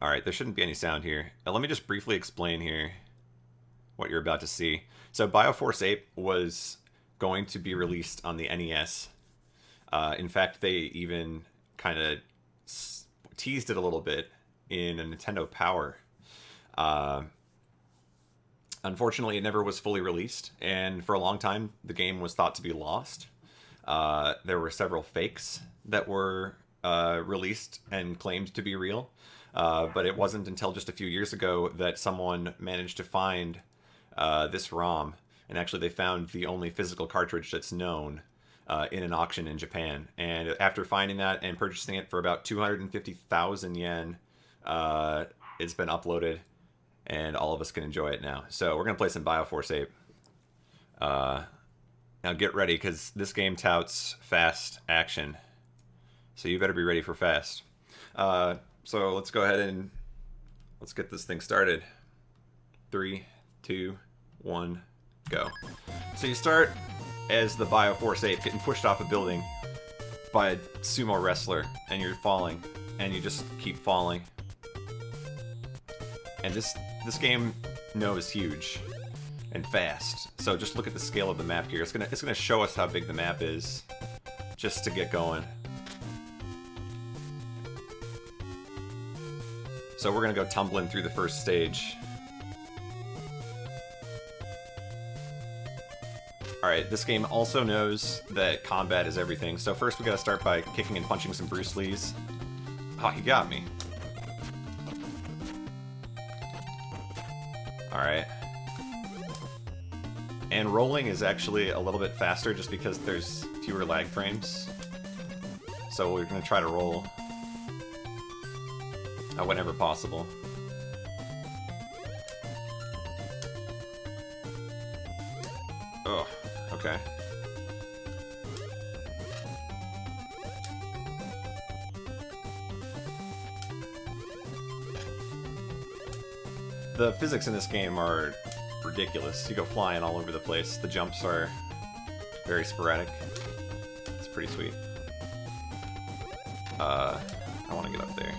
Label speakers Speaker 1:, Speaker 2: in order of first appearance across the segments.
Speaker 1: Alright, there shouldn't be any sound here. Now, let me just briefly explain here what you're about to see. So Bio Force Ape was going to be released on the NES. In fact, they even kind of teased it a little bit in a Nintendo Power. Unfortunately, it never was fully released, and for a long time, the game was thought to be lost. There were several fakes that were released and claimed to be real, but it wasn't until just a few years ago that someone managed to find this ROM, and actually they found the only physical cartridge that's known in an auction in Japan. And after finding that and purchasing it for about 250,000 yen, it's been uploaded, and all of us can enjoy it now. So we're going to play some Bio Force Ape. Now get ready, because this game touts fast action. So you better be ready for fast. So let's go ahead and let's get this thing started. 3, 2, 1, go. So you start as the Bio Force Ape, getting pushed off a building by a sumo wrestler, and you're falling, and you just keep falling. And this game knows huge and fast. So just look at the scale of the map here. It's gonna show us how big the map is, just to get going. So we're gonna go tumbling through the first stage. Alright, this game also knows that combat is everything. So first we gotta start by kicking and punching some Bruce Lees. Oh, he got me. Alright. And rolling is actually a little bit faster just because there's fewer lag frames. So we're gonna try to roll whenever possible. Oh, okay. The physics in this game are ridiculous. You go flying all over the place. The jumps are very sporadic. It's pretty sweet. I want to get up there.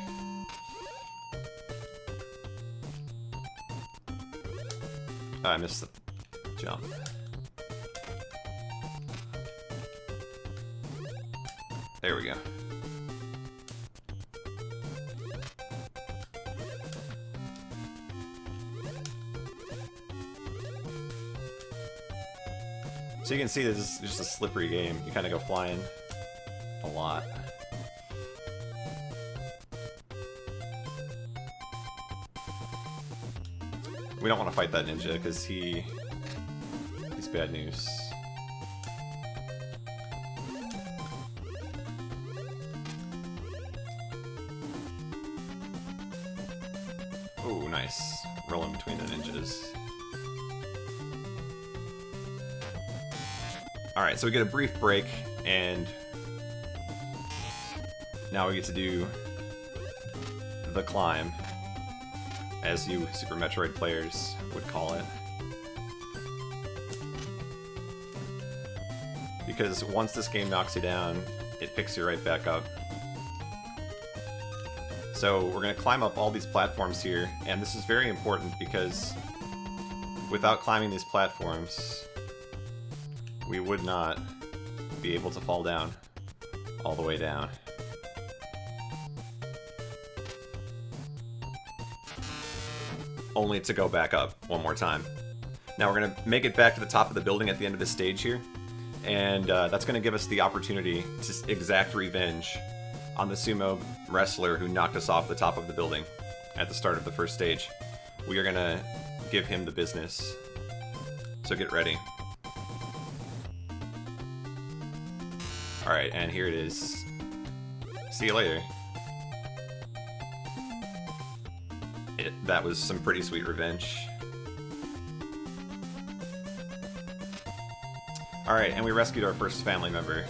Speaker 1: I missed the jump. There we go. So you can see this is just a slippery game. You kind of go flying a lot. We don't want to fight that ninja because he's bad news. Oh, nice. Rolling between the ninjas. Alright, so we get a brief break, and now we get to do the climb, as you Super Metroid players would call it. Because once this game knocks you down, it picks you right back up. So we're going to climb up all these platforms here, and this is very important because without climbing these platforms, we would not be able to fall down all the way down. Only to go back up one more time. Now we're going to make it back to the top of the building at the end of this stage here, and that's going to give us the opportunity to exact revenge on the sumo wrestler who knocked us off the top of the building at the start of the first stage. We are going to give him the business. So get ready. Alright, and here it is. See you later. That was some pretty sweet revenge. Alright, and we rescued our first family member.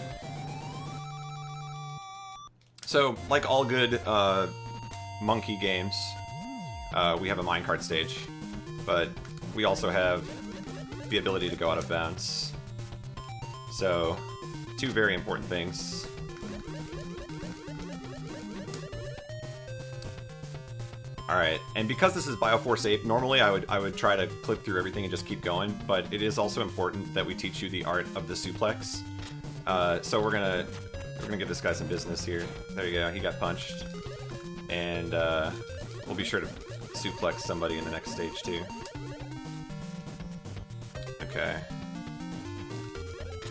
Speaker 1: So, like all good monkey games, we have a minecart stage, but we also have the ability to go out of bounds. So, two very important things. Alright, and because this is Bio Force Ape, normally I would try to clip through everything and just keep going, but it is also important that we teach you the art of the suplex. So we're gonna give this guy some business here. There you go, he got punched. And we'll be sure to suplex somebody in the next stage too. Okay.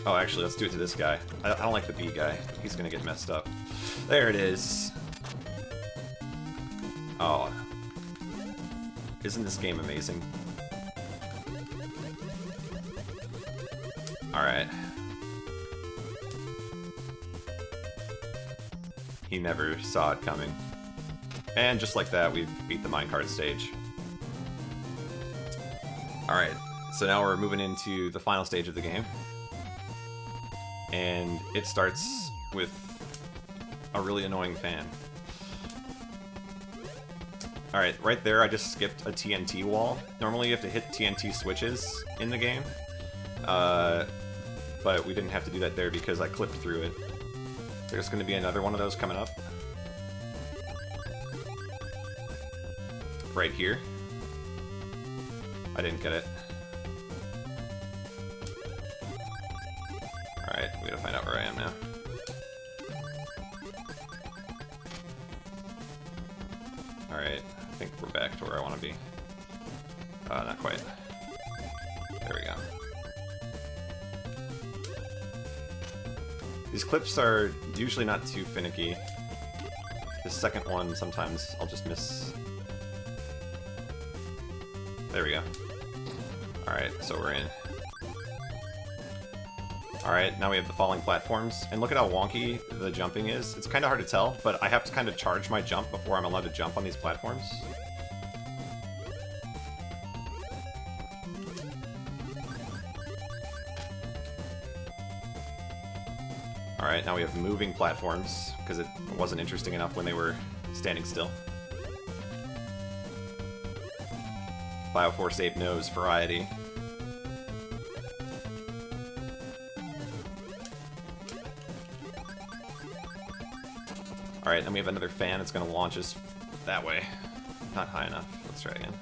Speaker 1: Oh, actually, let's do it to this guy. I don't like the B guy. He's gonna get messed up. There it is. Oh. Isn't this game amazing? Alright. He never saw it coming. And just like that, we've beat the minecart stage. Alright, so now we're moving into the final stage of the game. And it starts with a really annoying fan. Alright, right there I just skipped a TNT wall. Normally you have to hit TNT switches in the game. But we didn't have to do that there because I clipped through it. There's going to be another one of those coming up. Right here. I didn't get it. Alright, we gotta find out where I am now. Alright, I think we're back to where I want to be. Not quite. There we go. These clips are usually not too finicky. The second one, sometimes I'll just miss. There we go. Alright, so we're in. Alright, now we have the falling platforms. And look at how wonky the jumping is. It's kind of hard to tell, but I have to kind of charge my jump before I'm allowed to jump on these platforms. Alright, now we have moving platforms, because it wasn't interesting enough when they were standing still. Bio Force Ape knows variety. Alright, then we have another fan that's going to launch us that way. Not high enough. Let's try again.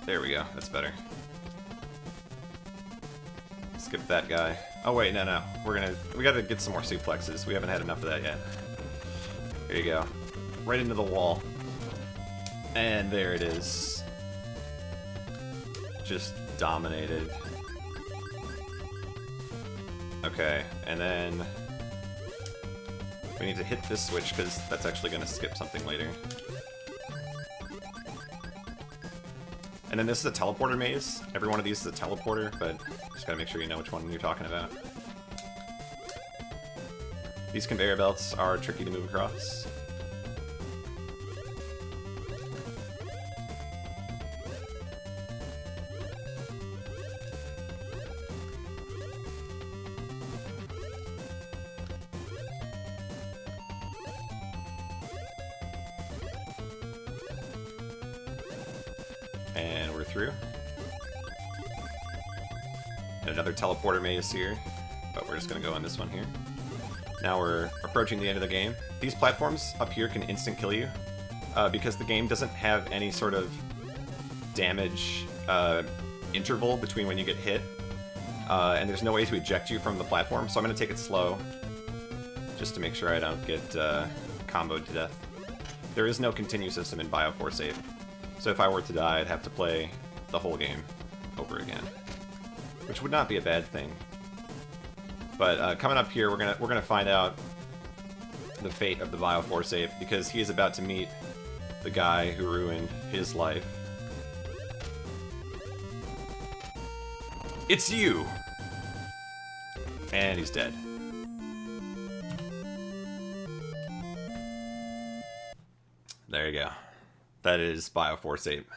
Speaker 1: There we go. That's better. Skip that guy. Oh wait, no. We gotta get some more suplexes. We haven't had enough of that yet. There you go. Right into the wall. And there it is. Just dominated. Okay, and then we need to hit this switch because that's actually going to skip something later. And then this is a teleporter maze. Every one of these is a teleporter, but just gotta make sure you know which one you're talking about. These conveyor belts are tricky to move across. And we're through. And another teleporter maze here, but we're just gonna go on this one here. Now we're approaching the end of the game. These platforms up here can instant kill you, because the game doesn't have any sort of damage interval between when you get hit, and there's no way to eject you from the platform, so I'm gonna take it slow, just to make sure I don't get comboed to death. There is no continue system in Bio Force Ape. So if I were to die, I'd have to play the whole game over again, which would not be a bad thing. But coming up here, we're gonna find out the fate of the Bio Force Ape, because he is about to meet the guy who ruined his life. It's you! And he's dead. There you go. That is Bio Force Ape.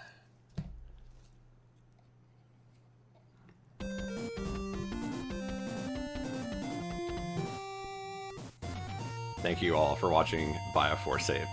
Speaker 1: Thank you all for watching Bio Force Ape.